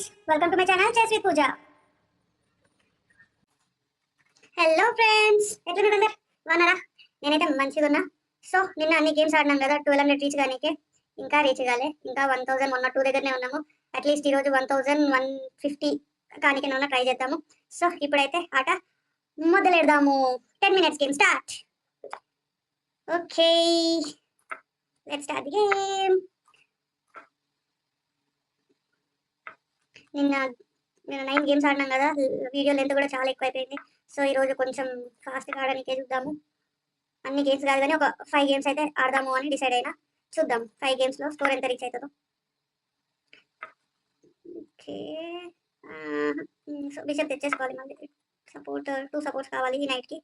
Friends, welcome to my channel చేసి పూజ. Hello friends, ఎట్లున్నారు అందరు? బాగున్నారా? నేనైతే మంచిగా ఉన్నా. సో నిన్న అన్ని గేమ్స్ ఆడినాం కదా, 1200 రీచ్ కానీ ఇంకా రీచ్ కాలే. ఇంకా 1000 మొన్న 2 దగ్గరనే ఉన్నాము. అట్లీస్ట్ ఈరోజు 1150 కానీ ట్రై చేద్దాము. సో ఇప్పుడైతే ఆట మొదలెడదాము. 10 minutes game start. Okay, let's start the game. నిన్న నేను 9 గేమ్స్ ఆడినాం కదా, వీడియో లెంత్ కూడా చాలా ఎక్కువ అయిపోయింది. సో ఈరోజు కొంచెం ఫాస్ట్గా ఆడడానికే చూద్దాము. అన్ని గేమ్స్ కాదు కానీ ఒక 5 గేమ్స్ అయితే ఆడదాము అని డిసైడ్ అయినా. చూద్దాం 5 గేమ్స్లో స్కోర్ ఎంత రీచ్ అవుతుందో. ఓకే, సో బిషప్ తెచ్చేసుకోవాలి. మళ్ళీ సపోర్ట్ 2 సపోర్ట్స్ కావాలి ఈ నైట్కి.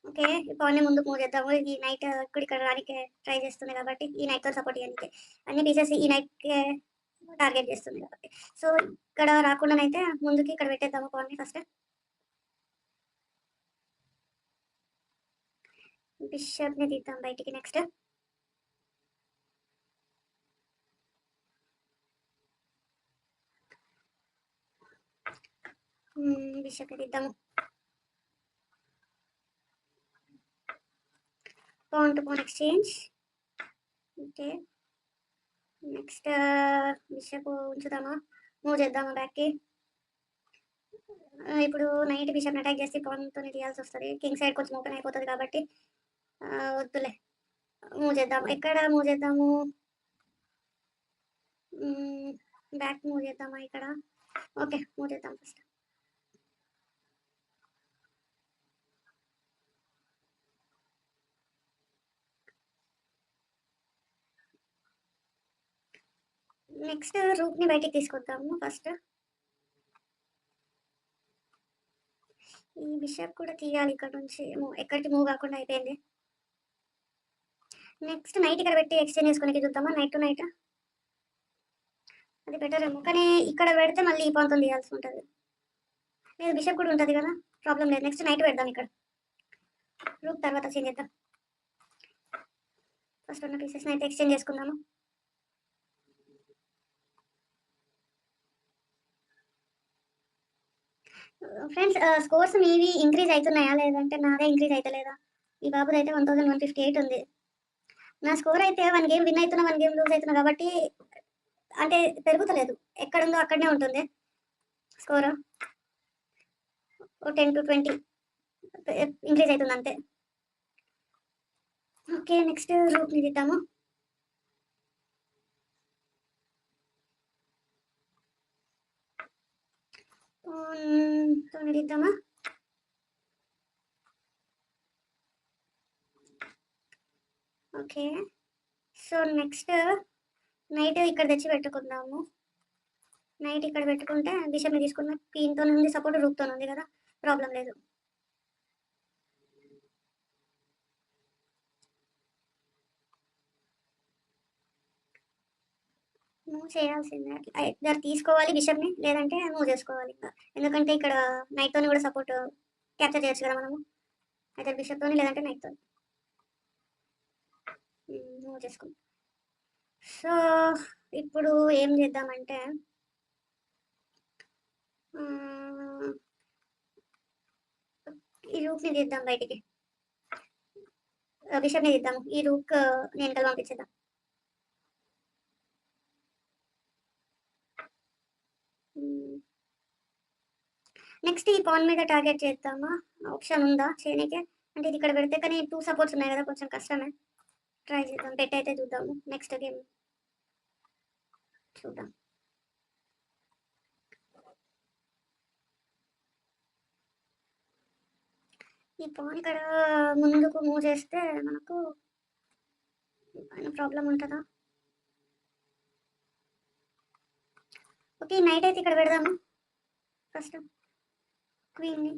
ఓకే, పవన్ ముందుకు మూవ్ చేద్దాము. ఈ నైట్ ఇక్కడ రానికి ట్రై చేస్తుంది కాబట్టి ఈ నైట్తో సపోర్ట్ ఇవ్వడానికి అన్ని పీసెస్ ఈ నైట్కి టార్గెట్ చేస్తుంది కాబట్టి. సో ఇక్కడ రాకుండానైతే ముందుకి ఇక్కడ పెట్టేద్దాము పవన్ని. ఫస్ట్ బిషప్ని తీద్దాం బయటికి. నెక్స్ట్ బిషప్ని తీద్దాము. pawn to pawn exchange. Okay, next bishop ఉంచుదామా, మూవ్ చేద్దామా బ్యాక్కి. ఇప్పుడు నైట్ బిషప్ని అటాక్ చేసి పాన్తోనే తీయాల్సి వస్తుంది. కింగ్ సైడ్ కొంచెం ఓపెన్ అయిపోతుంది కాబట్టి వద్దులే, మూవ్ చేద్దాము. ఎక్కడ మూవ్ చేద్దాము? బ్యాక్ మూవ్ చేద్దామా ఇక్కడ? ఓకే, మూవ్ చేద్దాం ఫస్ట్. నెక్స్ట్ రూక్ని బయటికి తీసుకొద్దాము ఫస్ట్. ఈ బిషప్ కూడా తీయాలి ఇక్కడ నుంచి, ఎక్కడికి మూవ్ కాకుండా అయిపోయింది. నెక్స్ట్ నైట్ ఇక్కడ పెట్టి ఎక్స్చేంజ్ చేసుకునే చూద్దామా, నైట్ టు నైట్. అది బెటర్ ఏమో, కానీ ఇక్కడ పెడితే మళ్ళీ ఈ పాంతో తీయాల్సి ఉంటుంది. లేదు, బిషప్ కూడా ఉంటుంది కదా, ప్రాబ్లం లేదు. నెక్స్ట్ నైట్ పెడదాం ఇక్కడ, రూక్ తర్వాత చేంజ్ చేద్దాం. ఫస్ట్ ఉన్న పీసెస్ని అయితే ఎక్స్చేంజ్ చేసుకుందాము. ఫ్రెండ్స్, స్కోర్స్ మీవి ఇంక్రీజ్ అవుతున్నాయా లేదంటే నాదే ఇంక్రీజ్ అవుతలేదా? ఈ బాబుది అయితే 1158 ఉంది. నా స్కోర్ అయితే 1 గేమ్ విన్ అవుతున్నా, 1 గేమ్ లూజ్ అవుతున్నా కాబట్టి అంటే పెరుగుతలేదు, ఎక్కడుందో అక్కడనే ఉంటుంది స్కోర్. 10 to 20 ఇంక్రీజ్ అవుతుంది అంతే. ఓకే, నెక్స్ట్ రూట్ని తీద్దాము. తీద్దామా? ఓకే, సో నెక్స్ట్ నైట్ ఇక్కడ తెచ్చి పెట్టుకుందాము. నైట్ ఇక్కడ పెట్టుకుంటే బిషప్ని తీసుకున్న క్వీన్తో ఉంది, సపోర్ట్ రూక్తో ఉంది కదా, ప్రాబ్లం లేదు. మూవ్ చేయాల్సిందే, ఇద్దరు తీసుకోవాలి బిషప్ని, లేదంటే మూవ్ చేసుకోవాలి ఇంకా. ఎందుకంటే ఇక్కడ నైట్తో కూడా సపోర్ట్ క్యాప్చర్ చేయొచ్చు కదా మనము, అయితే బిషప్తో లేదంటే నైట్తో మూవ్ చేసుకుంటాం. సో ఇప్పుడు ఏం చేద్దామంటే ఈ రూక్ని తీద్దాం బయటికి, బిషప్ని తీద్దాము. ఈ రూక్ నేను కలిసి పంపించేద్దాం. నెక్స్ట్ ఈ పాన్ మీద టార్గెట్ చేద్దామా? ఆప్షన్ ఉందా చేయనీకే? అంటే ఇది ఇక్కడ పెడితే, కానీ 2 సపోర్ట్స్ ఉన్నాయి కదా, కొంచెం కష్టమే. ట్రై చేద్దాం, పెట్టయితే చూద్దాము. నెక్స్ట్ గేమ్ చూద్దాం. ఈ పాన్ ఇక్కడ ముందుకు మూవ్ చేస్తే మనకు ప్రాబ్లం ఉంటుందా? ఓకే, నైట్ అయితే ఇక్కడ పెడదాము. ఫస్ట్ క్వీన్ని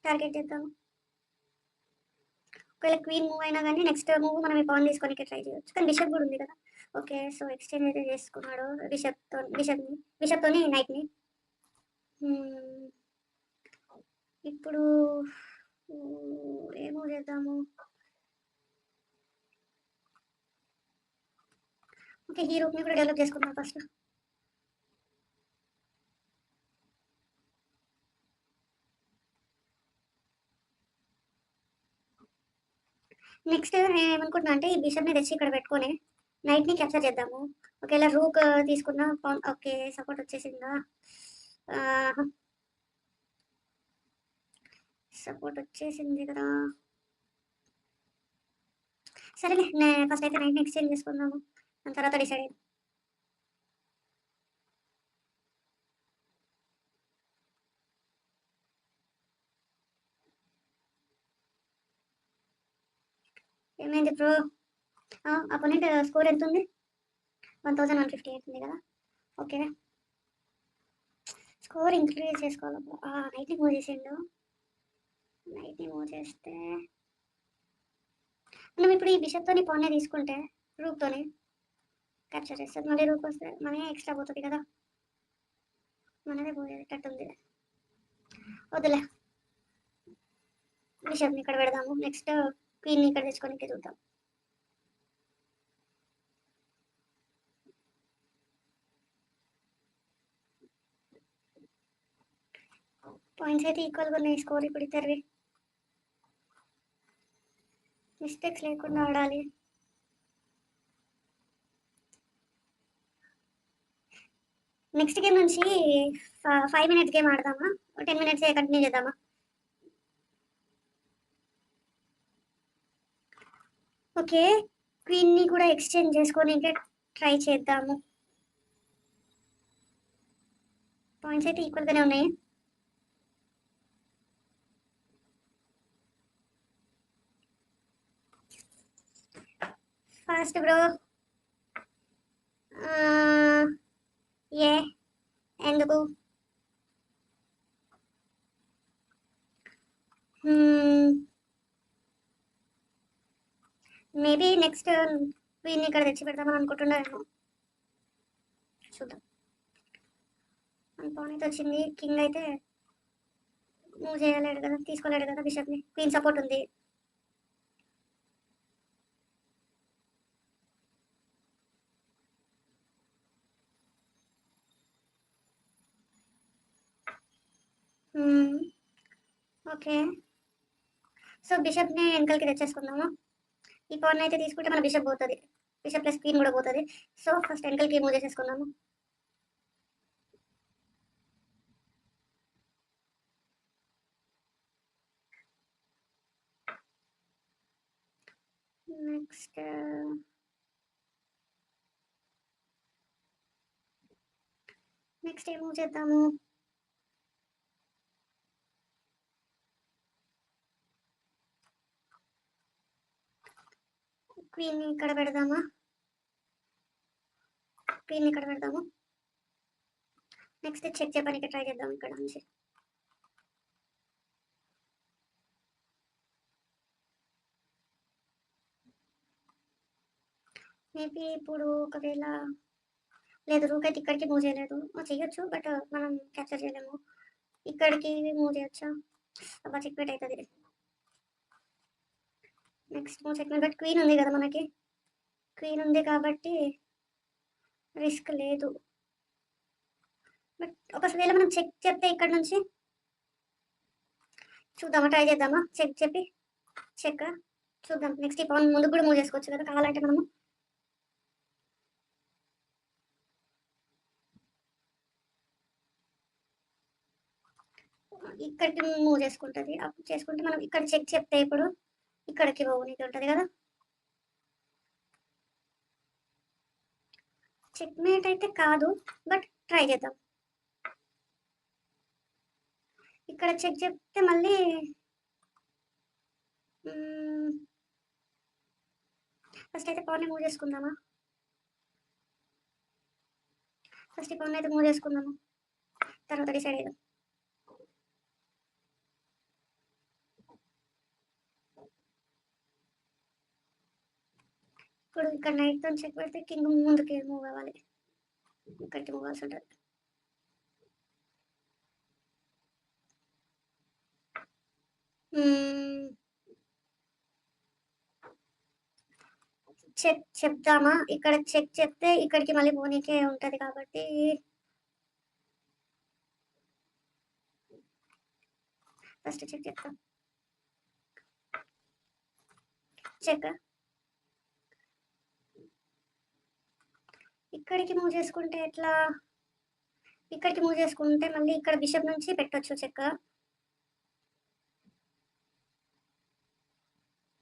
టార్గెట్ చేద్దాము. ఒకవేళ క్వీన్ మూవ్ అయినా కానీ నెక్స్ట్ మూవ్ మనం ఈ పాన్ తీసుకొని ట్రై చేయొచ్చు, కానీ బిషప్ కూడా ఉంది కదా. ఓకే, సో ఎక్స్చేంజ్ అయితే చేసుకున్నాడు బిషప్తోని నైట్ని. ఇప్పుడు ఏమో చేద్దాము. ఓకే, ఈ రూట్ని కూడా డెవలప్ చేసుకుందాం ఫస్ట్. నెక్స్ట్ నేను ఏమనుకుంటున్నా అంటే ఈ బిషప్ని తెచ్చి ఇక్కడ పెట్టుకొని నైట్ని క్యాప్చర్ చేద్దాము. ఒకవేళ రూక్ తీసుకున్న ఓకే సపోర్ట్ వచ్చేసిందా? సపోర్ట్ వచ్చేసింది కదా. సరేలే, నేను ఫస్ట్ అయితే నైట్ని ఎక్స్చేంజ్ చేసుకుందాము, దాని తర్వాత డిసైడ్ అయ్యాం. ఏమైంది బ్రో? అపోనెంట్ స్కోర్ ఎంత ఉంది? 1158 ఉంది కదా. ఓకే, స్కోర్ ఇంక్రీజ్ చేసుకోవాలి. నైట్ని మూవ్ చేసిండు. నైట్ని మూవ్ చేస్తే మనం ఇప్పుడు ఈ బిషప్తోని పాన్నే తీసుకుంటే రూక్తోని క్యాప్చర్ చేస్తుంది. మళ్ళీ రూక్ వస్తే మనీ ఎక్స్ట్రా పోతుంది కదా, మనదే పోయేటట్టుంది. వద్దులే, బిషప్ని ఇక్కడ పెడదాము. నెక్స్ట్ క్వీన్ని ఇక్కడ తెచ్చుకొని చూద్దాం. పాయింట్స్ అయితే ఈక్వల్గా ఉన్నాయి. స్కోర్ ఇప్పుడు ఇద్దరివి. మిస్టేక్స్ లేకుండా ఆడాలి. నెక్స్ట్ గేమ్ నుంచి 5 minutes గేమ్ ఆడదామా, 10 minutes కంటిన్యూ చేద్దామా? ఓకే, క్వీన్ని కూడా ఎక్స్చేంజ్ చేసుకొని ఇంకా ట్రై చేద్దాము. పాయింట్స్ అయితే ఈక్వల్గానే ఉన్నాయి. Fast bro. ఏ ఎందుకు? మేబీ నెక్స్ట్ క్వీన్ ఇక్కడ తెచ్చి పెడదామని అనుకుంటున్నాను. చూద్దాం. మన పాన్ అయితే వచ్చింది. కింగ్ అయితే మూవ్ చేయలేడు కదా, తీసుకోలేడు కదా బిషప్ని. క్వీన్ సపోర్ట్ ఉంది. ఓకే, సో బిషప్ని వెనకాలకి తెచ్చేసుకుందాము. ఈ పాన్ అయితే తీసుకుంటే మన బిషప్ పోతుంది, బిషప్ ప్లస్ క్వీన్ కూడా పోతుంది. సో ఫస్ట్ వెనకాలకి మూవ్ చేసేసుకుందాము. నెక్స్ట్ ఏం మూవ్ చేద్దాము? క్వీన్ ఇక్కడ పెడదామా? క్వీన్ ఇక్కడ పెడదాము. నెక్స్ట్ చెక్ చెప్పడానికి ట్రై చేద్దాం ఇక్కడ నుంచి. మేబీ ఇప్పుడు ఒకవేళ లేదు, రూక్ అయితే ఇక్కడికి మూవ్ చేయలేదు. చేయొచ్చు బట్ మనం క్యాప్చర్ చేయలేము. ఇక్కడికి మూవ్ చేయొచ్చా? అబ్బా చెక్మేట్ అవుతుంది. Next move checkmate, but queen ఉంది కదా మనకి. క్వీన్ ఉంది కాబట్టి రిస్క్ లేదు. బట్ ఒకవేళ మనం చెక్ చెప్తే ఇక్కడ నుంచి చూద్దామా, ట్రై చేద్దామా? చెక్ చెప్పి చెక్ చూద్దాం. నెక్స్ట్ ఈ పాన్ ముందుకు కూడా మూవ్ చేసుకోవచ్చు కదా కావాలంటే మనము. ఇక్కడికి మూవ్ చేసుకుంటుంది. అప్పుడు చేసుకుంటే మనం ఇక్కడ చెక్ చెప్తే ఇప్పుడు ఇక్కడికి పోనీకి ఉంటుంది కదా. చెక్మేట్ అయితే కాదు, బట్ ట్రై చేద్దాం. ఇక్కడ చెక్ చెప్తే మళ్ళీ ఫస్ట్ అయితే పవన్ మూవ్ చేసుకుందామా? ఫస్ట్ ఈ పవన్ అయితే మూవ్ చేసుకుందాము, తర్వాత డిసైడ్ అయ్యాం. ఇప్పుడు ఇక్కడ నైట్తో చెక్ పెడితే కింగ్ ముందుకి మూవ్ అవ్వాలి, ఇక్కడికి మూవ్ అవ్వాల్సి ఉంటుంది. చెక్ చెప్దామా? ఇక్కడ చెక్ చెప్తే ఇక్కడికి మళ్ళీ పోనీకే ఉంటది కాబట్టి ఫస్ట్ చెక్ చెప్తా. చెక్. ఇక్కడికి మూవ్ చేసుకుంటే ఎట్లా? ఇక్కడికి మూవ్ చేసుకుంటే మళ్ళీ ఇక్కడ బిషప్ నుంచి పెట్టొచ్చు చెక్.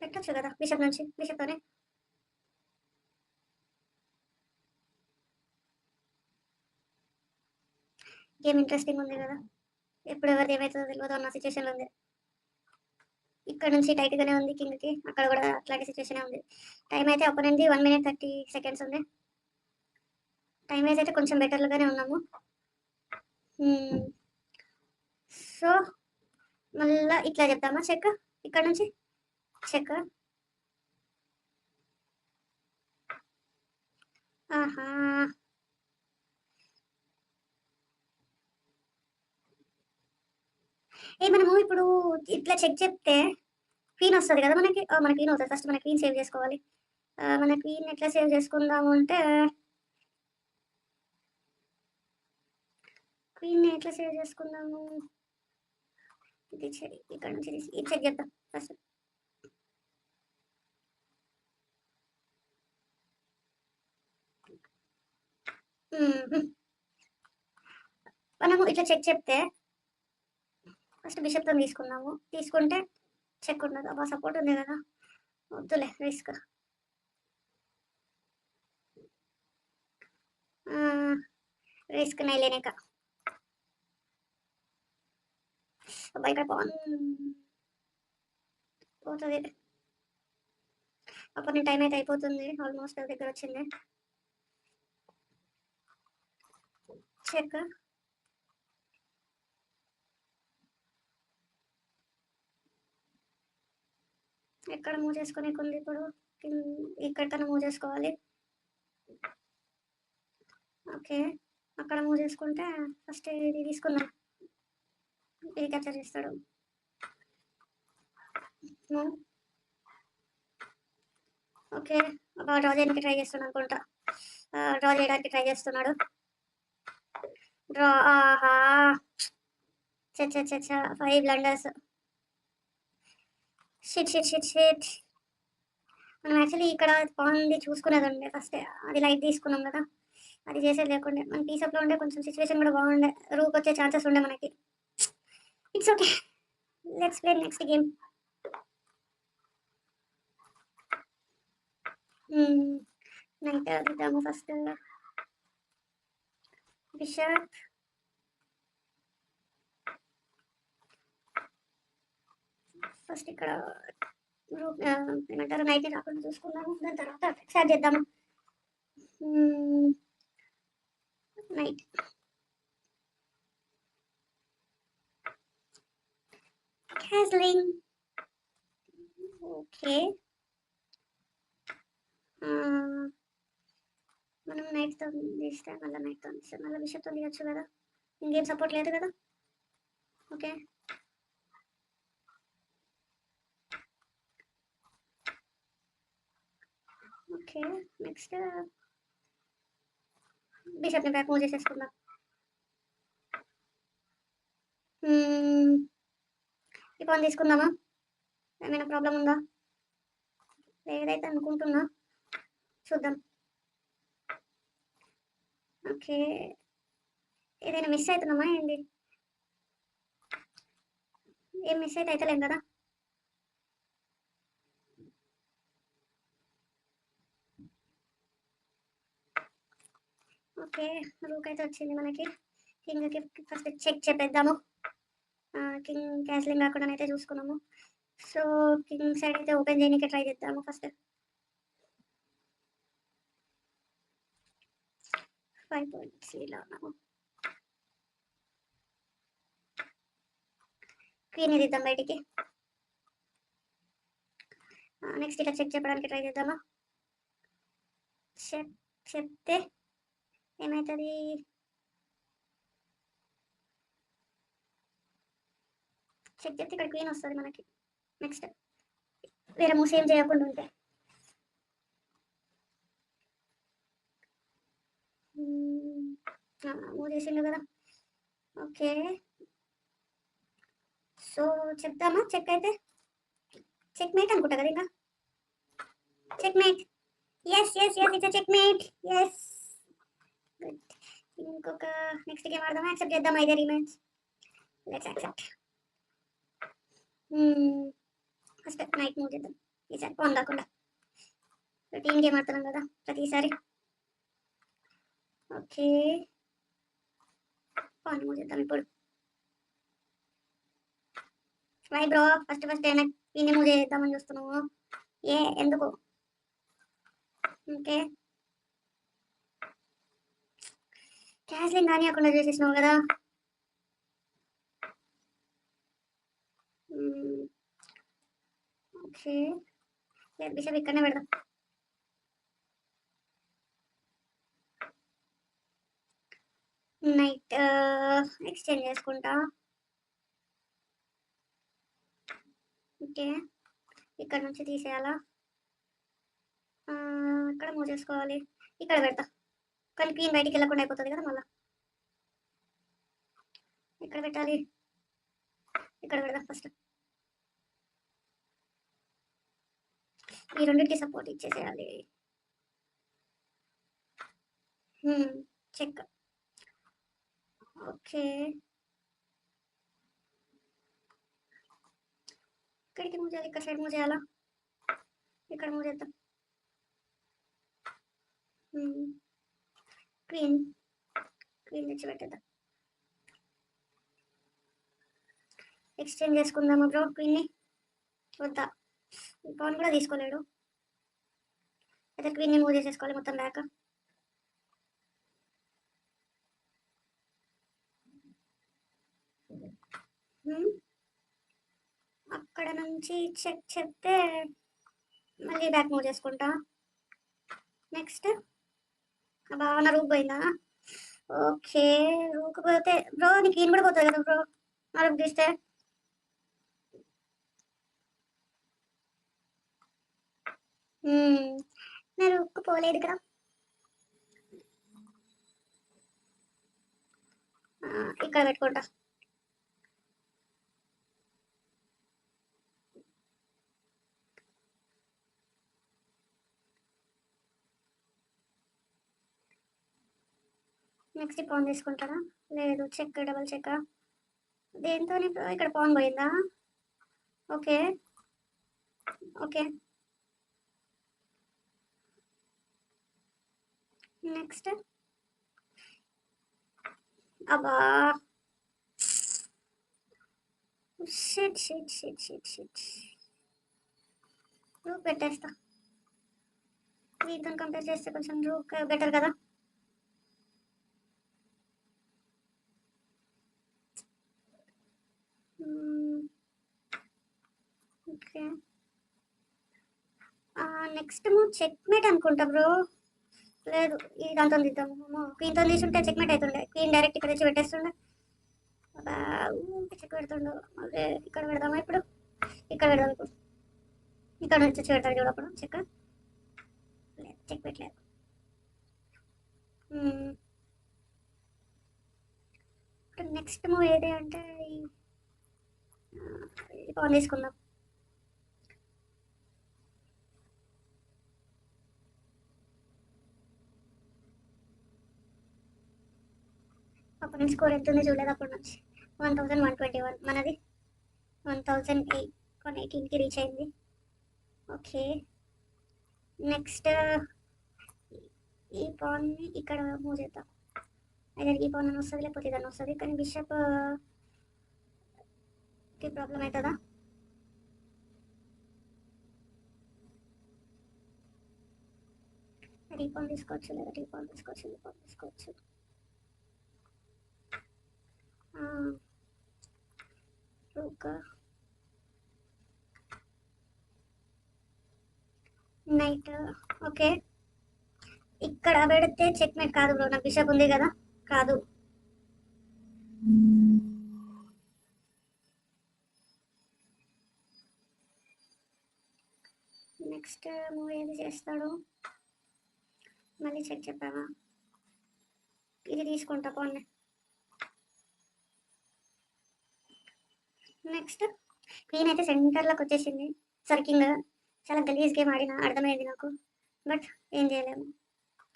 పెట్టొచ్చు కదా బిషప్ నుంచి, బిషప్‌తోనే. గేమ్ ఇంట్రెస్టింగ్ ఉంది కదా! ఎప్పుడు ఎవరిది ఏమైతదో తెలవదు అన్న సిట్యుయేషన్‌లో ఉంది. ఇక్కడ నుంచి టైట్‌గానే ఉంది కింగ్‌కి. అక్కడ కూడా అట్లాంటి సిట్యుయేషనే ఉంది. టైం అయితే అపోనెంట్‌ది 1 మినిట్ 30 సెకండ్స్ ఉంది. టైం వైస్ అయితే కొంచెం బెటర్‌గానే ఉన్నాము. హ్మ్. సో, మళ్ళా ఇట్లా చెప్దామా చెక్? ఇక్కడ నుంచి చెక్. ఆహా! మనము ఇప్పుడు ఇట్లా చెక్ చెప్తే క్వీన్ వస్తది కదా మనకి. మన క్వీన్ అవుతది. ఫస్ట్ మన క్వీన్ సేవ్ చేసుకోవాలి. మన క్వీన్ ఎట్లా సేవ్ చేసుకుందాము అంటే, క్వీన్‌ని ఎట్లా సేవ్ చేసుకుందాము? ఇది ఇక్కడ నుంచి తీసి ఇది చెక్ చేద్దాం ఫస్ట్. హుహు. మనము ఇట్లా చెక్ చెప్తే ఫస్ట్ బిషప్‌తోని తీసుకుందాము. తీసుకుంటే చెక్ ఉండదు. అబ్బా! సపోర్ట్ ఉంది కదా! వద్దులే రిస్క్. ఆహ్, రిస్క్ नहीं लेने का. అబ్బా! ఇక్కడ పాన్ పోతది. అప్పుడు నీ టైం అయితే అయిపోతుంది. ఆల్మోస్ట్ దగ్గరొచ్చింది. చెక్. ఎక్కడ మూవ్ చేసుకోనీకుంది ఇప్పుడు? ఇక్కడికన్నా మూవ్ చేసుకోవాలి. ఓకే. అక్కడ మూవ్ చేసుకుంటే ఫస్ట్ ఇది తీసుకుందాం. ఇది క్యాప్చర్ చేస్తాడు. మూవ్. ఓకే. అబ్బా! డ్రా చేయడానికి ట్రై చేస్తున్నాడనుకుంటా. డ్రా చేయడానికి ట్రై చేస్తున్నాడు. డ్రా. ఆహా! ఛ! ఛ! ఛ! ఛ! 5 blunders. Shit, shit, shit, shit. మనం యాక్చువల్లీ ఇక్కడ పాన్‌ది చూసుకునేదుండే ఫస్టే. అది లైట్ తీసుకున్నాం గదా! అది చేసేది లేకుండే. మన టీసప్‌లో ఉండే కొంచెం సిచ్యువేషన్ గూడా బాగుండే. రూకొచ్చే ఛాన్సెస్ ఉండే మనకి. It's okay. Let's play next game. Hmm. Knight దిద్దాము ఫస్ట్. బిషప్. ఫస్ట్ ఇక్కడ ఏమంటారు నైట్‌ని రాకుండా చూసుకుందాము. దాని తర్వాత స్టార్ట్ చేద్దాము. హ్మ్. నైట్. క్యాస్లింగ్. ఓకే. ఆహ్, మనం నైట్‌తోని తీస్తే మళ్ళా నైట్‌తోని తీస్తే మళ్ళా బిషప్‌తోని తీయొచ్చు గదా! ఇంకేం సపోర్ట్ లేదు గదా! ఓకే. ఓకే. నెక్స్ట్ బిషప్‌ని బ్యాక్ మూవ్ చేసేసుకుందాం. హ్మ్. ఈ పాన్ తీసుకుందామా? ఏమైనా ప్రాబ్లమ్ ఉందా? లేదైతే అనుకుంటున్నా. చూద్దాం. ఓకే. ఏదైనా మిస్ అయితున్నామా ఏంది? ఏం మిస్ అయితే అయితలేం గదా! ఓకే. రూక్ అయితే వచ్చింది మనకి. కింగ్‌కి ఫస్ట్ చెక్ చెప్పేద్దాము. కింగ్ క్యాస్లింగ్ కాకుండానైతే చూసుకున్నాము. సో, కింగ్ సైడ్ అయితే ఓపెన్ చేయనీకే ట్రై చేద్దాము ఫస్ట్. 5 పాయింట్స్ ఇలా ఉన్నాము. క్వీన్‌ని తీద్దాం బయటికి. నెక్స్ట్ ఇట్లా చెక్ చెప్పడానికి ట్రై చేద్దామా? చెక్ చెప్తే ఏమైతది? చెక్ చెప్తే ఇక్కడ క్వీన్ వస్తది మనకి. నెక్స్ట్ వేరే మూవ్స్ ఏం చేయకుండా ఉంటే. 'ఓకే. 'క్వీన్' తీద్దాం బయటికి. 'చెక్ చెప్తే' ఏమైతది? 'చెక్ చెప్తే' ఇక్కడ క్వీన్ వస్తది మనకి. నెక్స్ట్. 'వేరే మూవ్స్ ఏం చేయకుండా ఉంటే. 'ఓకే. 'క్వీన్' తీద్దాం బయటికి. 'చెక్ చెప్తే' మూవ్ చేసిండు కదా. ఓకే, సో చెప్దామా చెక్ అయితే? చెక్ మేట్ అనుకుంటా కదా ఇంకా. Checkmate. Yes yes yes it's checkmate. Yes, good. ఇంకొక నెక్స్ట్ గేమ్ ఆడదామా? యాక్సెప్ట్ చేద్దామా ఇదే rematch? Let's accept. First knight move చేద్దాం ఈసారి, ఫోన్ కాకుండా. టీమ్ గేమ్ ఆడుతున్నాం కదా ప్రతిసారి. ఓకే, ఫోన్ మూవ్ చేద్దాం ఇప్పుడు. వై బ్రో, ఫస్ట్ ఫస్ట్ అయినా దీన్ని మూవ్ చేద్దామని చూస్తున్నావు? ఎందుకు? ఓకే, క్యాస్లింగ్ కానివ్వకుండా చేసేసినావు కదా. ఓకే, బిషప్ ఇక్కడనే పెడదాం. నైట్ ఎక్స్చేంజ్ చేసుకుంటా. ఓకే, ఇక్కడ నుంచి తీసేయాలా? ఇక్కడ మూవ్ చేసుకోవాలి, ఇక్కడ పెడతా. కానీ క్వీన్ బయటికి వెళ్ళకుండా అయిపోతుంది కదా మళ్ళీ. ఇక్కడ పెట్టాలి, ఇక్కడ పెడదాం ఫస్ట్. ఈ రెండింటికి సపోర్ట్ ఇచ్చేసేయాలి. చెక్. ఓకే, ఇక్కడికి మూవ్ చేయాలి, ఇక్కడ సైడ్ మూవ్ చేయాలా? ఇక్కడ మూవ్ చేద్దాం. క్వీన్ క్వీన్ తెచ్చి పెట్టేద్దాం. ఎక్స్చేంజ్ చేసుకుందాము బ్రో క్వీన్ని. వద్దా, పవన్ కూడా తీసుకోలేడు. అయితే క్వీన్ని మూవ్ చేసేసుకోవాలి మొత్తం బ్యాక్. అక్కడ నుంచి చెక్ చెప్తే మళ్ళీ బ్యాక్ మూవ్ చేసుకుంటా. నెక్స్ట్ బాగా రూక్ పోయిందా? ఓకే, రూక్ పోతే బ్రో నీకు క్వీన్ కూడా పోతుంది కదా బ్రో, ఆ రూక్ తీస్తే. నా రూక్ పోలేదు కదా. ఇక్కడ పెట్టుకుంటా. నెక్స్ట్ పాన్ తీసుకుంటారా? లేదు, చెక్, డబల్ చెక్. దేంతో ఇక్కడ పాన్ పోయిందా? Okay okay, next. అబ్బా, shit shit shit shit shit. Rook పెట్టేస్తా. వీటితో కంపేర్ చేస్తే కొంచెం రూక్ బెటర్ కదా. Okay, next move checkmate అనుకుంటా బ్రో. లేదు, ఈ దాంతో తీద్దాం. క్వీన్తో తీసుంటే చెక్ మేట్ అవుతుండే. క్వీన్ డైరెక్ట్ ఇక్కడ తెచ్చి పెట్టేస్తుండే. చెక్ పెడుతుండు. అదే ఇక్కడ పెడదామా ఇప్పుడు? ఇక్కడ పెడదాం ఇప్పుడు. ఇక్కడ నుంచి వచ్చి పెడతాడు చూడప్పుడు చెక్. లేదు, చెక్ పెట్టలేదు. నెక్స్ట్ మూవ్ ఏది అంటే పాన్ తీసుకుందాం. అప్పటి నుంచి స్కోర్ ఎంత ఉంది చూడలేదు అప్పటి నుంచి. 1121. మనది 1018కి రీచ్ అయింది. ఓకే, నెక్స్ట్ ఈ పాన్ని ఇక్కడ మూవ్ చేద్దాం. అయితే ఈ పాన్ అని వస్తుంది, లేకపోతే ఇదని వస్తుంది. కానీ బిషప్ కి ప్రాబ్లం అవుతుందా? రీపాన్ తీసుకోవచ్చు, లేదా రీపాన్ తీసుకోవచ్చు, రీపాన్ తీసుకోవచ్చు. Rook night. ఓకే, ఇక్కడ పెడితే చెక్ మేట్ కాదు బ్రో, నా బిషప్ ఉంది కదా, కాదు. నెక్స్ట్ మూవ్ ఏది చేస్తాడు? మళ్ళీ చెక్ చెప్పావా? ఇది తీసుకుంటా పోనీ. నెక్స్ట్ క్వీన్ అయితే సెంటర్లోకి వచ్చేసింది. సర్కింగ్ చాలా గలీజ్ గేమ్ ఆడిన అర్థమైంది నాకు. బట్ ఏం చేయలేము,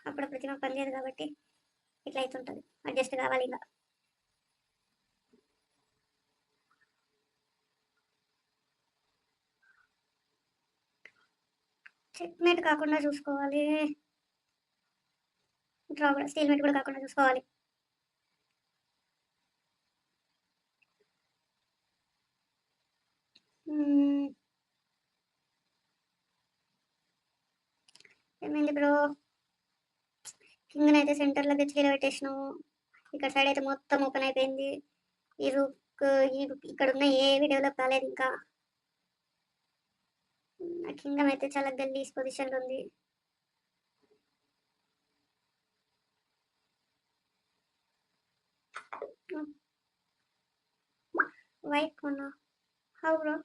అప్పుడు ప్రతిమ పనిచేయదు కాబట్టి ఇట్లా అవుతుంటుంది. అడ్జస్ట్ కావాలి ఇంకా. చెక్మేట్ కాకుండా చూసుకోవాలి, డ్రా కూడా స్టీల్ మేట్ కూడా కాకుండా చూసుకోవాలి. ఏమైంది బ్రో? కింగ్ అయితే సెంటర్లో తెచ్చి పెట్టేసినావు. ఇక్కడ సైడ్ అయితే మొత్తం ఓపెన్ అయిపోయింది. ఈ రూక్ ఇక్కడ ఉన్న ఏవి డెవలప్ కాలేదు ఇంకా. నా కింగ్డమ్ అయితే చాలా గల్లీస్ పొజిషన్లో ఉంది. వైట్ కొన్నా, హౌ బ్రో?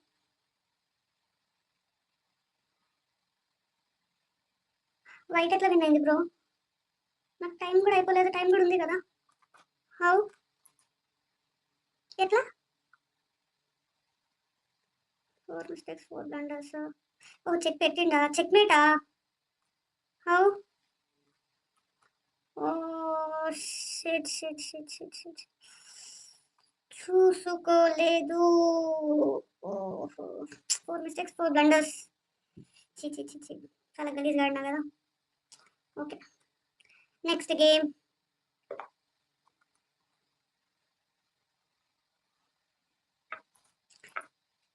వైట్ ఎట్లా విన్ అయింది బ్రో? నాకు టైం కూడా అయిపోలేదు, టైం కూడా ఉంది కదా. హౌ? ఎట్లా? 4 మిస్టేక్స్ 4 బ్లండర్స్. ఓ చెక్ పెట్టిండా? చెక్ మేటా? హౌ? ఓ shit shit shit shit shit, చూసుకోలేదు. ఓహో, 4 మిస్టేక్స్ 4 బ్లండర్స్. చి చి చి చి, చాలా గలీజ్గా ఆడినా కదా. Okay, next game.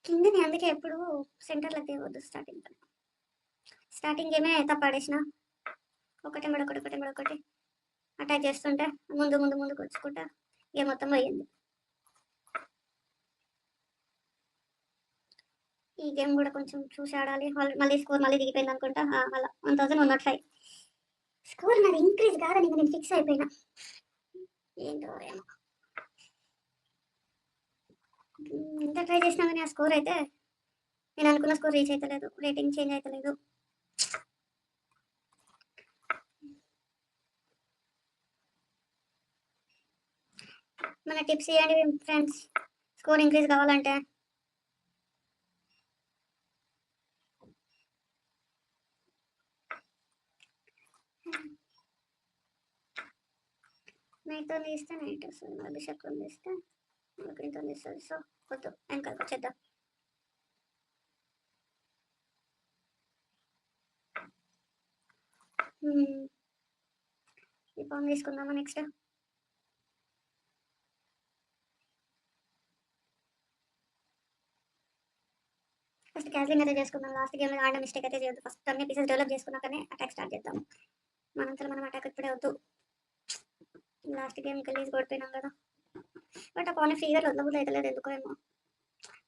కింగ్ని అందుకే ఎప్పుడు సెంటర్లోకి తేవద్దు. స్టార్టింగ్ గేమే తప్పాడేసిన. ఒకటి మడొకటి ఒకటి మడొకటి అటాక్ చేస్తుంటే ముందు ముందు ముందుకు వచ్చుకుంటా గేమ్ మొత్తం పోయింది. ఈ గేమ్ కూడా కొంచెం చూసి ఆడాలి. మళ్ళీ స్కోర్ మళ్ళీ దిగిపోయింది అనుకుంటా. మళ్ళీ 1105 స్కోర్ నాది ఇంక్రీజ్ కాదని నేను ఫిక్స్ అయిపోయినా. ఏంటో ఏమో, ఎంత ట్రై చేసినా కానీ ఆ స్కోర్ అయితే నేను అనుకున్న స్కోర్ రీచ్ అవుతలేదు, రేటింగ్ చేంజ్ అవుతలేదు. మన టిప్స్ ఇవ్వండి ఫ్రెండ్స్, స్కోర్ ఇంక్రీజ్ కావాలంటే. నైట్తో తీస్తే నైట్ వస్తుంది, మళ్ళీ బిషప్ తీస్తే గ్రీన్తో తీస్తుంది. సో వద్దు, వెనకాలకు వచ్చేద్దాం. ఈ పాన్ తీసుకుందామా నెక్స్ట్? ఫస్ట్ క్యాస్లింగ్ అయితే చేసుకుందాం. లాస్ట్ గేమ్ ఆడిన మిస్టేక్ అయితే చేయొద్దు. ఫస్ట్ అన్ని పీసెస్ డెవలప్ చేసుకున్నాకనే అటాక్ స్టార్ట్ చేద్దాం. మనంతా మనం అటాక్ ఇప్పుడే వద్దు. లాస్ట్ గేమ్ గలీజ్ కొడిపోయినాం కదా. బట్ ఆ పాన్ ఫ్రీగా వదలబుద్ధి అయితే లేదు ఎందుకో ఏమో.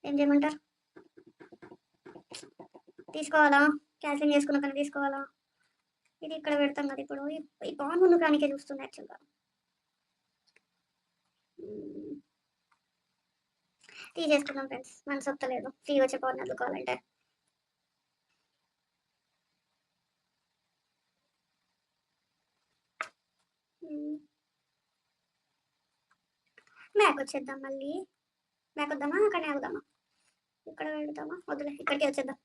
ఏం చేయమంటారు? తీసుకోవాలా? క్యాన్సిలింగ్ చేసుకున్నాకనే తీసుకోవాలా? ఇది ఇక్కడ పెడతాం కదా ఇప్పుడు. ఈ పాన్ ముందు కానికే చూస్తుంది యాక్చువల్గా. తీసేసుకుందాం ఫ్రెండ్స్, మనసు వస్తలేదు ఫ్రీ వచ్చే పాన్ అందుకోవాలంటే. బ్యాక్ వచ్చేద్దాం. మళ్ళీ బ్యాక్ వద్దామా, అక్కడనే ఆగుదామా? ఇక్కడ పెడదామా? వద్దులే, ఇక్కడికి వచ్చేద్దాం.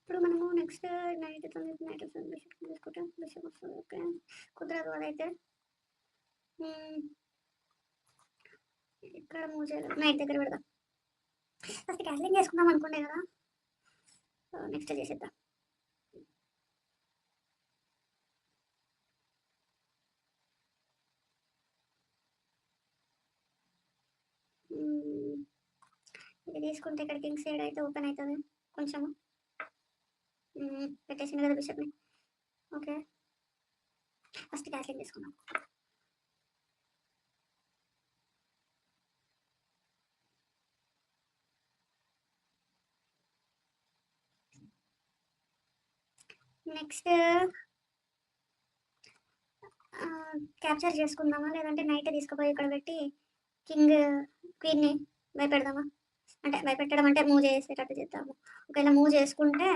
ఇప్పుడు మనము నెక్స్ట్ నైట్ తీసుకుంటాం. బిషప్ వస్తుంది. ఓకే, కుదరదు అదైతే. ఇక్కడ మూవ్ చేయలేదు, నైట్ దగ్గర పెడదాం. ఫస్ట్ క్యాన్సిలింగ్ చేసుకుందాం అనుకుంటే కదా. నెక్స్ట్ చేసేద్దాం. ఇది తీసుకుంటే ఇక్కడ కింగ్ సైడ్ అయితే ఓపెన్ అవుతుంది కొంచెము. పెట్టేసింది కదా బిషప్ని. ఓకే, ఫస్ట్ క్యాన్సిలింగ్ చేసుకుందాం. నెక్స్ట్ క్యాప్చర్ చేసుకుందామా, లేదంటే నైట్ తీసుకుపోయి ఇక్కడ పెట్టి కింగ్ క్వీన్ని భయపెడదామా? అంటే భయపెట్టడం అంటే మూవ్ చేసేటట్టు చేద్దాము. ఒకవేళ మూవ్ చేసుకుంటే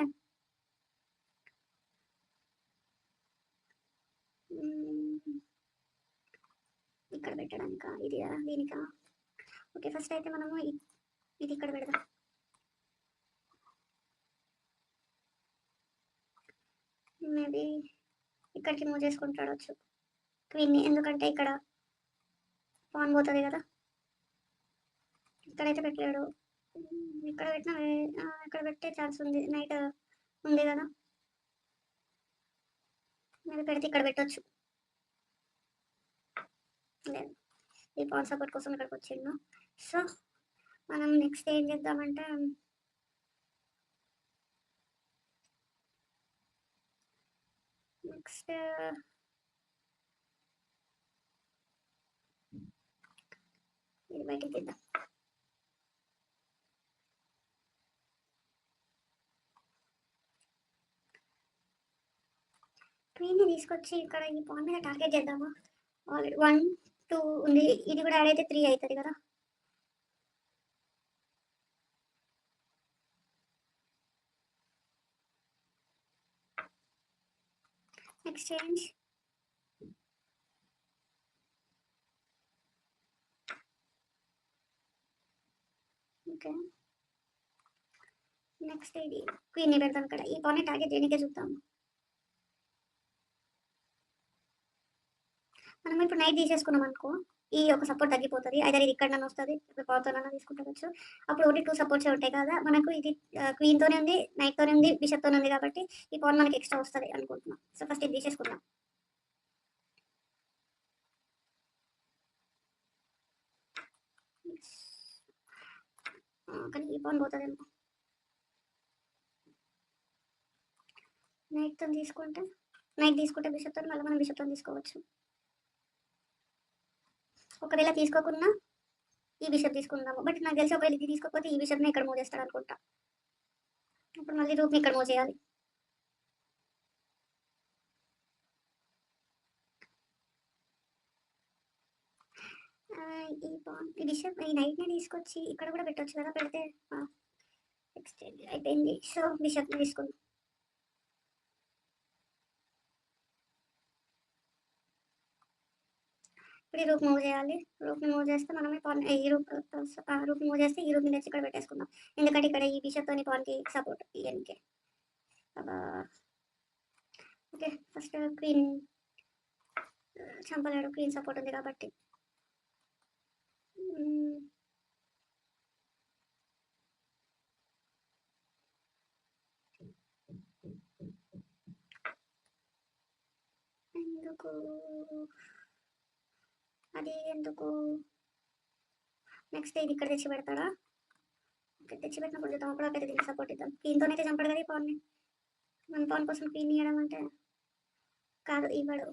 హ్మ్. ఇక్కడ పెట్టడానికా? ఇదా? దీనికా? ఓకే. ఫస్ట్ అయితే మనము ఇది ఇక్కడ పెడదాం. మేబీ ఇక్కడికి మూవ్ చేసుకుంటూ ఆడొచ్చు క్వీన్‌ని. ఎందుకంటే ఇక్కడ పాన్ పోతది గదా! ఇక్కడైతే పెట్టలేడు. ఇక్కడ పెట్టినా ఇక్కడ పెట్టే ఛాన్స్ ఉంది. నైట్ ఉంది గదా! మేబీ పెడితే ఇక్కడ పెట్టొచ్చు. లేదు. ఈ పాన్ సపోర్ట్ కోసం ఇక్కడికొచ్చిండు. సో, మనం నెక్స్ట్ ఏం చేద్దామంటే నెక్స్ట్ ఇది బయటికి తీద్దాం. క్వీన్‌ని తీసుకొచ్చి ఇక్కడ ఈ పాన్ మీద టార్గెట్ చేద్దామా? ఆల్రెడీ 1, 2 ఉంది. ఇది కూడా యాడ్ అయితే 3 అయితది కదా! ఎక్స్‌చేంజ్. ఓకే. నెక్స్ట్ ఇది క్వీన్‌ని పెడదాం ఇక్కడ. ఈ పాన్‌ని టార్గెట్ చేయనీకే చూద్దాం. మనం ఇప్పుడు నైట్ తీసేసుకున్నామనుకో, ఈ ఒక సపోర్ట్ తగ్గిపోతది. ఐదర్ ఇది ఇక్కడనన్నా వస్తది. ఇప్పుడు పావుతోనన్నా తీసుకుంటవచ్చు. అప్పుడు ఓన్లీ 2 సపోర్ట్సే ఉంటాయి కదా! మనకు ఇది క్వీన్‌తోనే ఉంది, నైట్‌తోనే ఉంది, బిషప్‌తోనే ఉంది కాబట్టి ఈ పాన్ మనకి ఎక్స్‌ట్రా వస్తది అనుకుంటున్నా. సో, ఫస్ట్ ఇది తీసేసుకుందాం. కానీ ఈ పాన్ పోతదేమో. నైట్ తీసుకుంటే బిషప్‌తోని మళ్ళీ మనం బిషప్‌తోని తీసుకోవచ్చు. ఒకవేళ తీసుకోకున్నా ఈ బిషప్ తీసుకుందాము. బట్ నాకు తెలిసి ఒకవేళ ఇది తీసుకోకపోతే ఈ బిషప్‌నే ఇక్కడ మూవ్ చేస్తాడనుకుంటా. ఇప్పుడు మళ్ళీ రూక్‌ని ఇక్కడ మూవ్ చేయాలి. ఈ బిషప్ ఈ నైట్‌ని తీసుకొచ్చి ఇక్కడ కూడా పెట్టొచ్చు కదా! పెడితే ఎక్స్‌చేంజ్ అయిపోయింది. సో, బిషప్‌ని తీసుకుందాం. ఇప్పుడు ఈ రూక్ మూవ్ చేయాలి. రూక్‌ని మూవ్ చేస్తే మనమే పాన్ ఈ రూక్ మూవ్ చేస్తే ఈ రూక్‌ని తెచ్చి ఇక్కడ పెట్టేసుకుందాం. ఎందుకంటే ఇక్కడ ఈ బిషప్‌తోని పాన్‌కి సపోర్ట్ ఇయ్యనీకే. అబ్బా! ఓకే. ఫస్ట్ క్వీన్ చంపలేడు. క్వీన్ సపోర్ట్ ఉంది కాబట్టి. హ్మ్. ఎందుకు? అది ఎందుకు? నెక్స్ట్ ఇది ఇక్కడ తెచ్చి పెడతాడా? ఓకే. తెచ్చి పెట్టినప్పుడు చూద్దాం. అప్పటివరకైతే దీనికి సపోర్ట్ ఇద్దాం. క్వీన్‌తోనైతే చంపడు కదా ఈ పాన్‌ని. మన పాన్ కోసం క్వీన్ ఇయ్యడం అంటే కాదు ఇవ్వడు.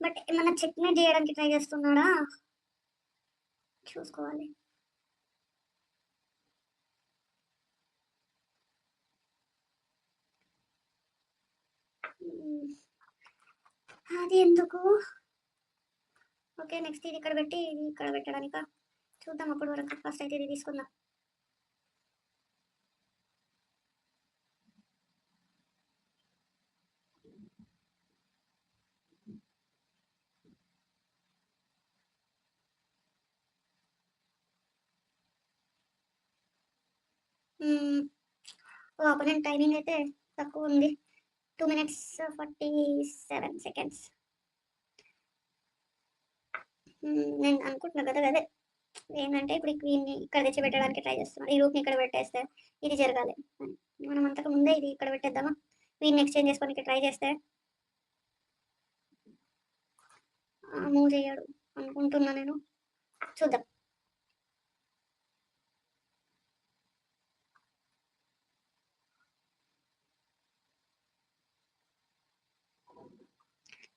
బట్ ఏమన్నా చెక్‌మేట్ చేయడానికి ట్రై చేస్తున్నాడా? చూసుకోవాలి. హ్మ్. అది ఎందుకు? ఓకే. నెక్స్ట్ ఇది ఇక్కడ పెట్టి ఇది ఇక్కడ పెట్టడానికా? చూద్దాం అప్పటి వరకు. ఫస్ట్ అయితే ఇది తీసుకుందాం. హ్మ్. అపోనెంట్ టైమింగ్ అయితే తక్కువుంది. 2 మినిట్స్ 47 సెకండ్స్. నేను అనుకుంటున్నా కదా! అదే ఏందంటే ఇప్పుడు ఈ క్వీన్‌ని ఇక్కడ తెచ్చి పెట్టడానికి ట్రై చేస్తున్నా. ఈ రూక్‌ని ఇక్కడ పెట్టేస్తే ఇది జరగాలి అని. మనం అంతకు ముందే ఇది ఇక్కడ పెట్టేద్దామా? క్వీన్‌ని ఎక్స్‌చేంజ్ చేసుకోనికి ట్రై చేస్తే మూవ్ చెయ్యడు అనుకుంటున్నా నేను. చూద్దాం.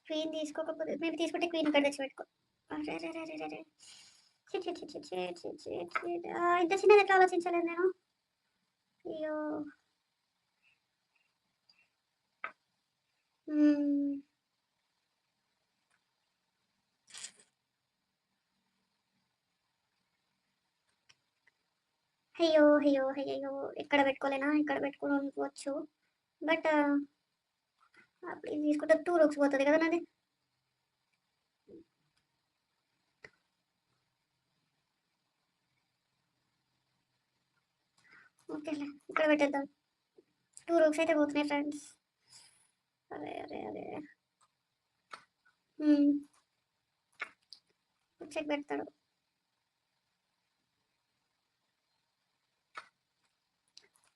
క్వీన్ తీసుకోకపోతే మేబీ తీసుకుంటే క్వీన్ ఇక్కడ తెచ్చి పెట్టుకో. అరెరెరెరెరె! Shit shit shit shit shit shit shit shit. ఇంత చిన్నది ఎట్లా ఆలోచించలేదు నేను. అయ్యో! హ్మ్. అయ్యో అయ్యో అయ్యో, ఇక్కడ పెట్టుకోలేనా, ఇక్కడ పెట్టుకోవచ్చు. బట్ అప్పుడు ఇది తీసుకుంటే 2 రూక్స్ పోతుంది కదా నాది. ఓకేలే, ఇక్కడ పెట్టేద్దాం. 2 రూక్స్ అయితే పోతున్నాయి ఫ్రెండ్స్. అరే అరే అరే. చెక్ పెడతాడు.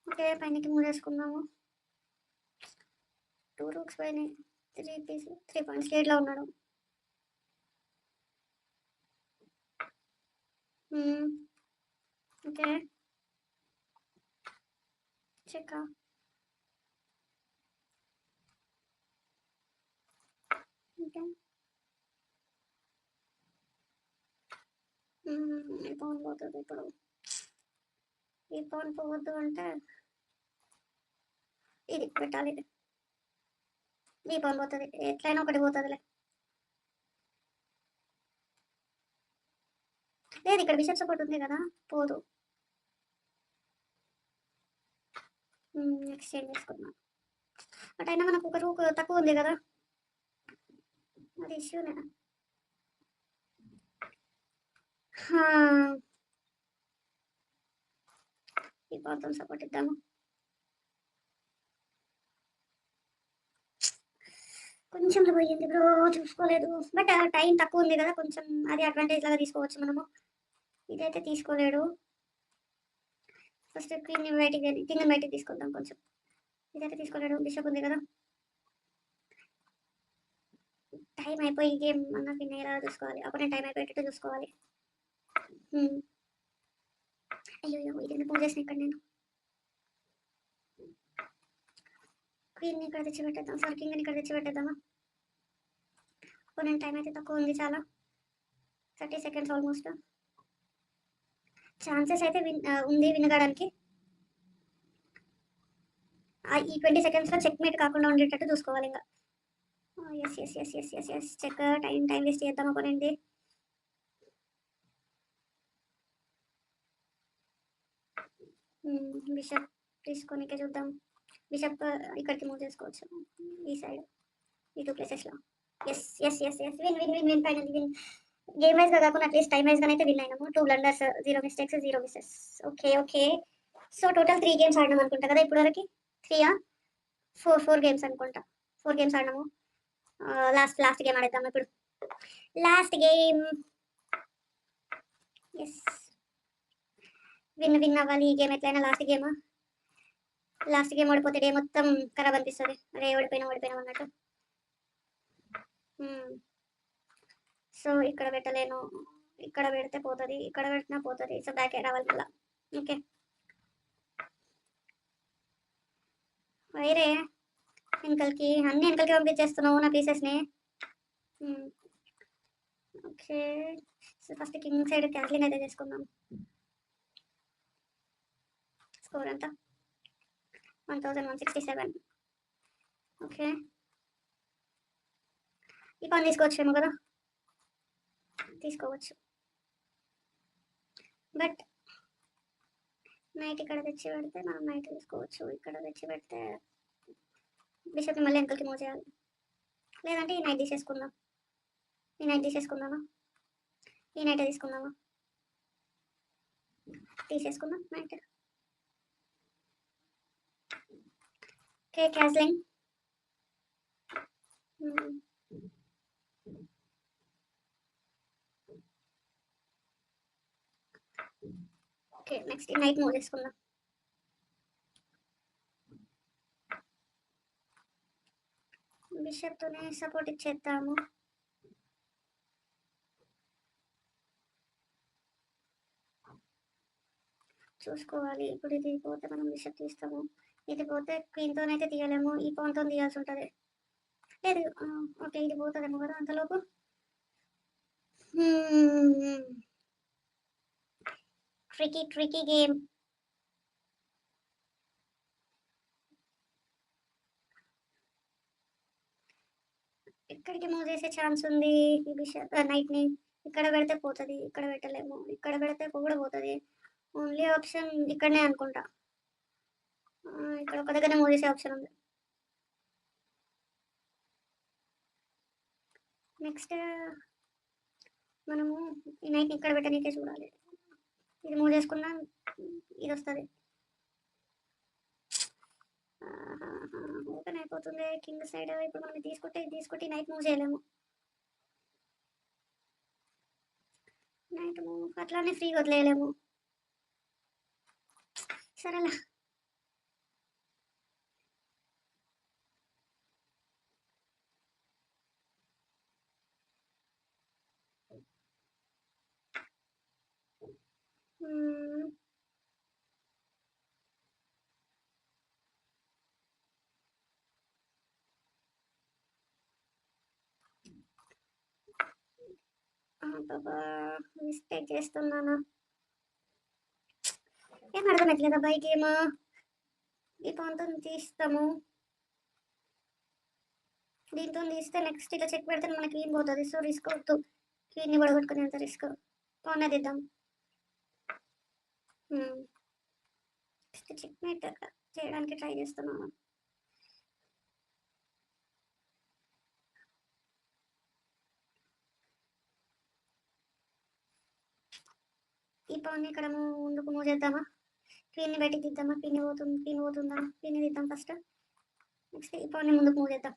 ఓకే, పైనకి మూవ్ చేసుకున్నాము. 2 రూక్స్ పోయినాయి. 3 పీస్ 3 పాయింట్స్ లీడ్లో ఉన్నాడు. Okay, check. ఓకే, ఈ పవన్ పోతుంది ఇప్పుడు. ఈ పవన్ పోవద్దు అంటే ఇది పెట్టాలి. ఈ పవన్ పోతుంది, ఎట్లయినా ఒకటి పోతుందిలే. లేదు, ఇక్కడ బిషప్ సపోర్ట్ ఉంది కదా, పోదు. ఎక్స్చేంజ్ చేసుకున్నాం. బట్ అయినా మనకు ఒక రూక్ తక్కువ ఉంది కదా, అది ఇష్యూనే. ఈ పవర్తో సపోర్ట్ ఇద్దాము. కొంచెం పోయింది బ్రో, చూసుకోలేదు. బట్ టైం తక్కువ ఉంది కదా, కొంచెం అది అడ్వాంటేజ్ లాగా తీసుకోవచ్చు మనము. ఇదైతే తీసుకోలేడు. ఫస్ట్ క్వీన్ బయటికి, కింగ్ బయటికి తీసుకుందాం కొంచెం. ఇదైతే తీసుకోలేడు, బిషప్ ఉంది కదా. టైం అయిపోయి గేమ్ అన్న విన్ అయ్యేలా చూసుకోవాలి, అప్పుడు టైం అయిపోయేటట్టు చూసుకోవాలి. అయ్యో ఇది పూజ చేసిన ఇక్కడ నేను. క్వీన్ ఇక్కడ తెచ్చి పెట్టేద్దాం, సారీ కింగ్ని ఇక్కడ తెచ్చి పెట్టేద్దామా. అపోనెంట్ టైం అయితే తక్కువ ఉంది చాలా, 30 సెకండ్స్ ఆల్మోస్ట్. ఛాన్సెస్ అయితే ఉంది వినగడానికి. ఈ 20 సెకండ్స్లో చెక్ మేట్ కాకుండా ఉండేటట్టు చూసుకోవాలి ఇంకా. Yes yes yes yes yes yes check. Time waste చేద్దాం అపోనెంట్ది. బిషప్ తీసుకోనికే చూద్దాం. బిషప్ ఇక్కడికి మూవ్ చేసుకోవచ్చు, ఈ సైడ్, ఈ 2 ప్లేసెస్లో. Yes yes yes yes win win win win final win. Game వైజ్గా కాకుండా అట్లీస్ట్ టైం వైజ్గా అయితే విన్ అయినాము. 2 blunders, 0 mistakes, 0 misses. Okay okay. So total 3 games ఆడినాం అనుకుంటా కదా ఇప్పుడు వరకు. 3 4 గేమ్స్ అనుకుంటా. 4 గేమ్స్ ఆడినాము. లాస్ట్ గేమ్ ఆడేద్దాం ఇప్పుడు. Last game. ఎస్, విన్ అవ్వాలి ఈ గేమ్ ఎట్లయినా. లాస్ట్ గేమ్ ఓడిపోతే డే మొత్తం ఖరాబ్ అనిపిస్తుంది. అరే ఓడిపోయినా అన్నట్టు. సో ఇక్కడ పెట్టలేను, ఇక్కడ పెడితే పోతుంది, ఇక్కడ పెట్టినా పోతుంది. సో బ్యాక్ రావాలి మళ్ళా. ఓకే, వైరే అన్ని వెనకలకి పంపించేస్తున్నావు నా పీసెస్ని. Okay, so first king side cancelling అయితే చేసుకుందాం. స్కోర్ ఎంత? 1167. ఓకే, ఈ పని తీసుకోవచ్చేమో కదా, తీసుకోవచ్చు. బట్ నైట్ ఇక్కడ తెచ్చి పెడితే మనం నైట్ తీసుకోవచ్చు. ఇక్కడ తెచ్చి పెడితే బిషప్ని మళ్ళీ వెనకలకి మూవ్ చేయాలి. లేదంటే ఈ నైట్ తీసేసుకుందాం. ఈ నైట్ తీసేసుకుందామా, ఈ నైట్ తీసుకుందామా, తీసేసుకుందాం night. Okay, cancelling. Okay, next night move చేసుకుందాం. బిషప్తోనే సపోర్ట్ ఇచ్చేద్దాము. చూసుకోవాలి. ఇప్పుడు ఇది పోతే మనం బిషప్ తీస్తాము, ఇది పోతే క్వీన్తోనైతే తీయలేము, ఈ పవన్తో తీయాల్సి ఉంటుంది. లేదు, ఓకే ఇది పోతుందేమో కదా అంతలోపు. Tricky game. ఇక్కడికి మూవ్ చేసే ఛాన్స్ ఉంది. ఈ బిషప్ నైట్ని ఇక్కడ పెడితే పోతుంది, ఇక్కడ పెట్టలేము, ఇక్కడ పెడితే కూడా పోతుంది. ఓన్లీ ఆప్షన్ ఇక్కడనే అనుకుంటా. ఇక్కడ ఒక దగ్గరనే మూవ్ చేసే ఆప్షన్ ఉంది. నెక్స్ట్ మనము ఈ నైట్ ఇక్కడ పెట్టనీకే చూడాలి. ఇది మూవ్ చేసుకున్నా ఇది వస్తుంది. ఓపెన్ అయిపోతుంది కింగ్ సైడ్. ఇప్పుడు మనం తీసుకుంటే నైట్ మూవ్ చేయలేము. నైట్ మూవ్ అట్లానే ఫ్రీగా వదిలేయలేము. సరేలా. బాబా మిస్టేక్ చేస్తున్నాను. ఏం అర్థమవుతలేదు అబ్బాయి గేమ్. ఈ పాన్తో తీస్తాము. దీంతో తీస్తే నెక్స్ట్ ఇట్లా చెక్ పెడితే మనకి ఏం పోతుంది. సో రిస్క్ అవుతూ క్వీన్ని పడగొట్టుకునేంత రిస్క్. పాన్ తీద్దాం. చెక్ మేట్ చేయడానికి ట్రై చేస్తున్నాను. ఈ పాన్ని ఇక్కడ ముందుకు మూవ్ చేద్దామా? క్వీన్ని బయటికి తీద్దామా? క్వీన్ పోతుందా? క్వీన్ని తీద్దాం ఫస్ట్. నెక్స్ట్ ఈ పాన్ని ముందుకు మూవ్ చేద్దాం.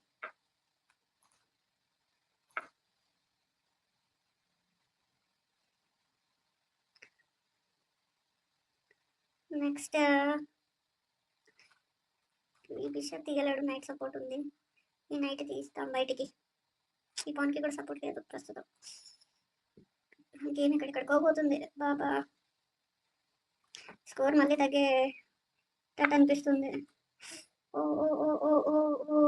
నెక్స్ట్ ఈ బిషప్ తీయలేడు, నైట్ సపోర్ట్ ఉంది. ఈ నైట్ తీస్తాం బయటికి. ఈ పాన్కి కూడా సపోర్ట్ లేదు ప్రస్తుతం. గేమ్ ఇక్కడికో పోతుంది బాబా. స్కోర్ మళ్ళీ తగ్గేటట్టు అనిపిస్తుంది. ఓ ఓ ఓ ఓ ఓ ఓ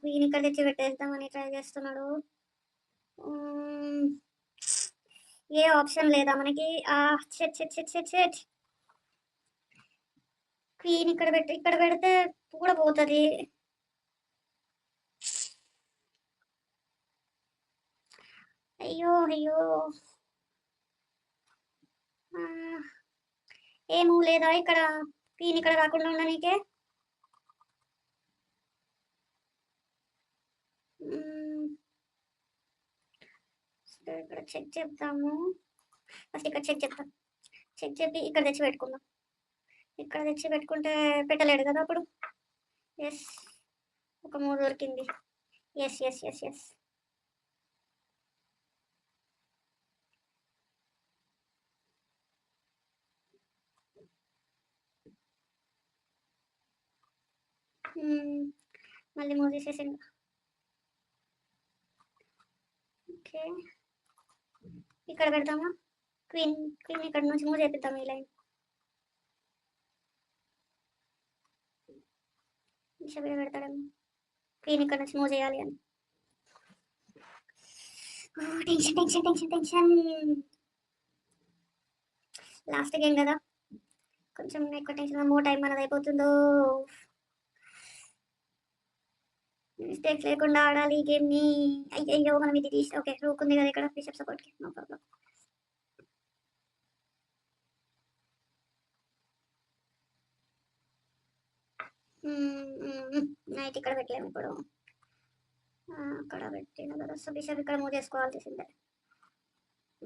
క్వీన్ ఇక్కడ తెచ్చి పెట్టేద్దామని ట్రై చేస్తున్నాడు. ఏ ఆప్షన్ లేదా మనకి? చెట్ చెట్ చెట్ చెట్ చెట్. క్వీన్ ఇక్కడ పెడితే కూడా పోతుంది. అయ్యో అయ్యో. ఏమూ లేదా ఇక్కడ? క్వీన్ ఇక్కడ రాకుండా ఉండనీకే. ఇక్కడ చెక్ చెప్తాము. ఫస్ట్ ఇక్కడ చెక్ చెప్తాం. చెక్ చెప్పి ఇక్కడ తెచ్చి పెట్టుకుందాం. ఇక్కడ తెచ్చి పెట్టుకుంటే పెట్టలేడు కదా అప్పుడు. ఎస్, ఒక మూడు దొరికింది. Yes yes yes yes. మళ్ళీ మూవ్ చేసేసిండు. ఓకే, ఇక్కడ పెడతామా? క్వీన్ ఇక్కడ నుంచి మూవ్ చేపిద్దాం. ఈ లైన్ బిషప్ పెడతాడేమో. క్వీన్ ఇక్కడ నుంచి మూవ్ చేయాలి అని. Tension tension tension tension. Last game కదా, కొంచెం ఎక్కువ టెన్షన్. మోర్ టైం మనది అయిపోతుందో. మిస్టేక్స్ లేకుండా ఆడాలి ఈ గేమ్ని. అయ్యో మనం ఇది తీసి ఓకే రూక్ ఉంది కదా ఇక్కడ బిషప్ సపోర్ట్కి. No problem. నైట్ ఇక్కడ పెట్టలేము ఇప్పుడు. అక్కడ పెట్టిన కదా. సో బిషప్ ఇక్కడ మూవ్ చేసుకోవాల్సిందే.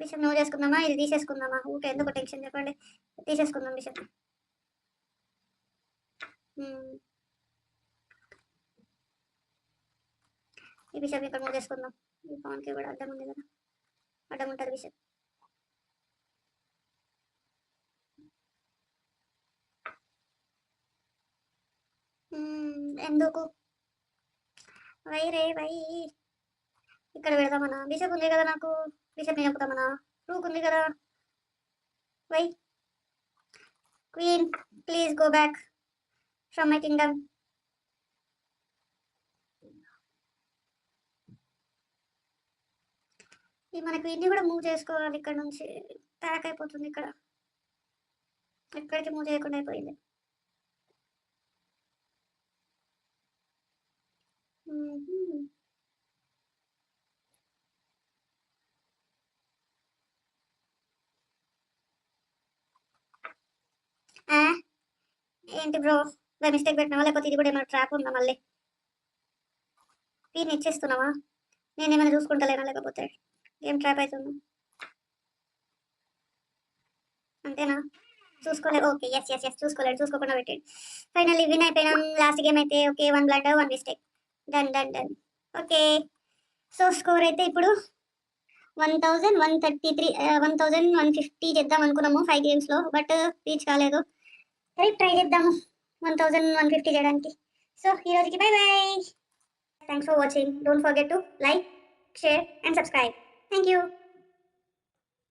బిషప్ మూవ్ చేసుకుందామా? ఇది తీసేసుకుందామా? ఊకే ఎందుకు టెన్షన్ చెప్పండి. తీసేసుకుందాం బిషప్. ఈ బిషప్ ఇక్కడ మూవ్ చేసుకుందాం. ఈ పాన్కి కూడా అడ్డం ఉంది కదా, అడ్డం ఉంటుంది బిషప్. ఎందుకు వై ఇక్కడ పెడదామన్నా? బిషప్ ఉంది కదా నాకు. బిషప్ని చంపుతామన్నా? రూక్ ఉంది కదా. Why queen please go back from my kingdom. ఈ మన క్వీన్ని కూడా మూవ్ చేసుకోవాలి. ఇక్కడ నుంచి ప్యాక్ అయిపోతుంది. ఇక్కడ ఎక్కడికి మూవ్ చేయకుండా అయిపోయింది. ఏంటి బ్రో, బై మిస్టేక్ పెట్టినావా లేకపోతే ఇది కూడా ఏమైనా ట్రాప్ ఉందా మళ్ళీ? పీని ఇచ్చేస్తున్నావా? నేనేమైనా చూసుకుంటలేనా లేకపోతే గేమ్ ట్రాప్ అవుతుంది అంతేనా? చూసుకోలేదు. ఓకే, ఎస్ ఎస్ ఎస్, చూసుకోలేదు, చూసుకోకుండా పెట్టాడు. ఫైనల్లీ విన్ అయిపోయినాం. లాస్ట్ గేమ్ అయితే okay, 1 blunder 1 mistake. Done done done. Okay, so score అయితే ఇప్పుడు 1133, 1150 చేద్దాం అనుకున్నాము 5 గేమ్స్లో, బట్ రీచ్ కాలేదు. సరే ట్రై చేద్దాము 1150 చేయడానికి. సో ఈ రోజుకి by by. Thanks for watching. Don't forget to like, share and subscribe. Thank you.